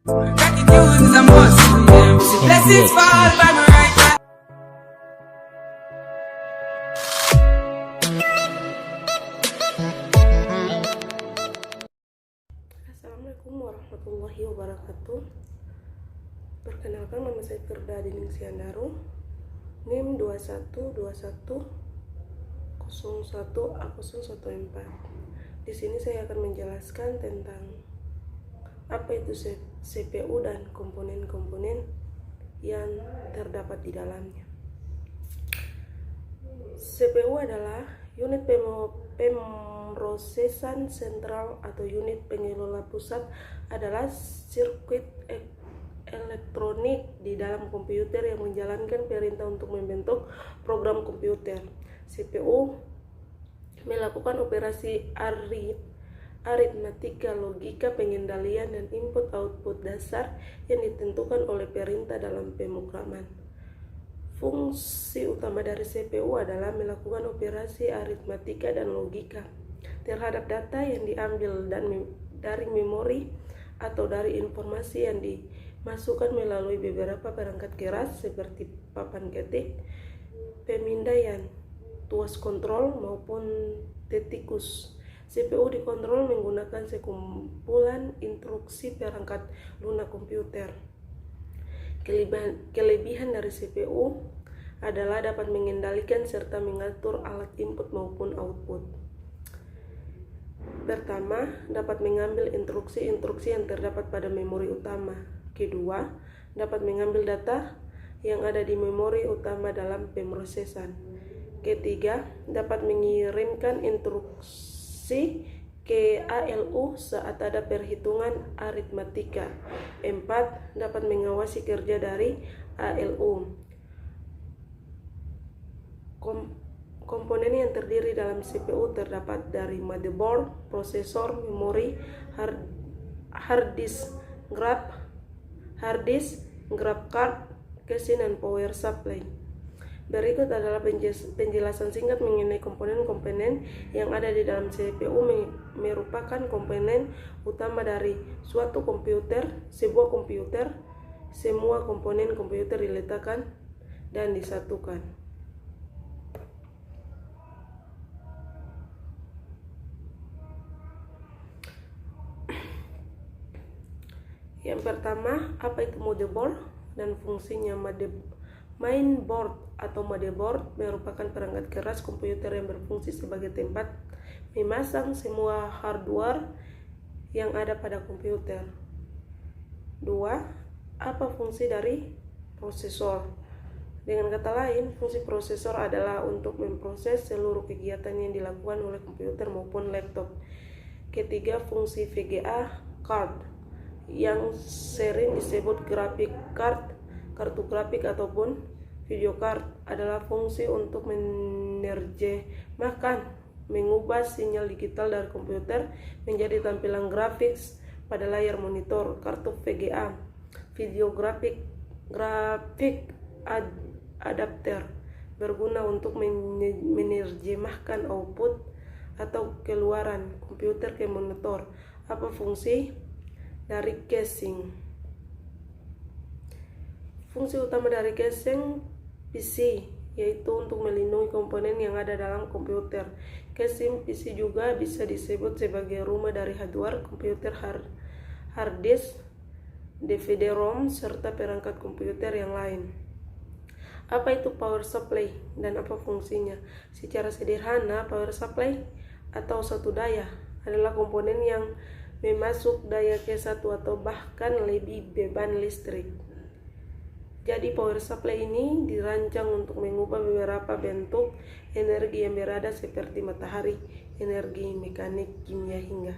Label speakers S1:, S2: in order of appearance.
S1: Gratitude is a must. Blessings fall by my right hand.
S2: Assalamualaikum warahmatullahi wabarakatuh. Perkenalkan, nama saya Firda Dining Siandaru, NIM 212101A014. Di sini saya akan menjelaskan tentang apa itu CPU dan komponen-komponen yang terdapat di dalamnya. CPU adalah unit pemrosesan sentral atau unit pengelola pusat, adalah sirkuit elektronik di dalam komputer yang menjalankan perintah untuk membentuk program komputer. CPU melakukan operasi aritmatika, logika, pengendalian, dan input-output dasar yang ditentukan oleh perintah dalam pemrograman. Fungsi utama dari CPU adalah melakukan operasi aritmatika dan logika terhadap data yang diambil dari memori atau dari informasi yang dimasukkan melalui beberapa perangkat keras seperti papan ketik, pemindaian, tuas kontrol, maupun tetikus. CPU dikontrol menggunakan sekumpulan instruksi perangkat lunak komputer. Kelebihan dari CPU adalah dapat mengendalikan serta mengatur alat input maupun output. Pertama, dapat mengambil instruksi-instruksi yang terdapat pada memori utama. Kedua, dapat mengambil data yang ada di memori utama dalam pemrosesan. Ketiga, dapat mengirimkan instruksi ke ALU saat ada perhitungan aritmatika. 4. Dapat mengawasi kerja dari ALU. Komponen yang terdiri dalam CPU terdapat dari motherboard, prosesor, memori, hard disk, graph card, casing, dan power supply. Berikut adalah penjelasan singkat mengenai komponen-komponen yang ada di dalam CPU. Merupakan komponen utama dari suatu komputer. Sebuah komputer, semua komponen komputer diletakkan dan disatukan. Yang pertama, apa itu motherboard dan fungsinya? Mainboard atau motherboard merupakan perangkat keras komputer yang berfungsi sebagai tempat memasang semua hardware yang ada pada komputer. 2. Apa fungsi dari prosesor? Dengan kata lain, fungsi prosesor adalah untuk memproses seluruh kegiatan yang dilakukan oleh komputer maupun laptop. Ketiga, fungsi VGA card yang sering disebut graphic card, kartu grafik ataupun video card, adalah fungsi untuk menerjemahkan, mengubah sinyal digital dari komputer menjadi tampilan grafis pada layar monitor. Kartu VGA, video grafik adapter, berguna untuk menerjemahkan output atau keluaran komputer ke monitor. Apa fungsi dari casing? Fungsi utama dari casing PC yaitu untuk melindungi komponen yang ada dalam komputer. Casing PC juga bisa disebut sebagai rumah dari hardware komputer, hard disk, DVD-ROM, serta perangkat komputer yang lain. Apa itu power supply dan apa fungsinya? Secara sederhana, power supply atau satu daya adalah komponen yang memasuk daya ke satu atau bahkan lebih beban listrik. Jadi power supply ini dirancang untuk mengubah beberapa bentuk energi yang berada seperti matahari, energi mekanik, kimia, hingga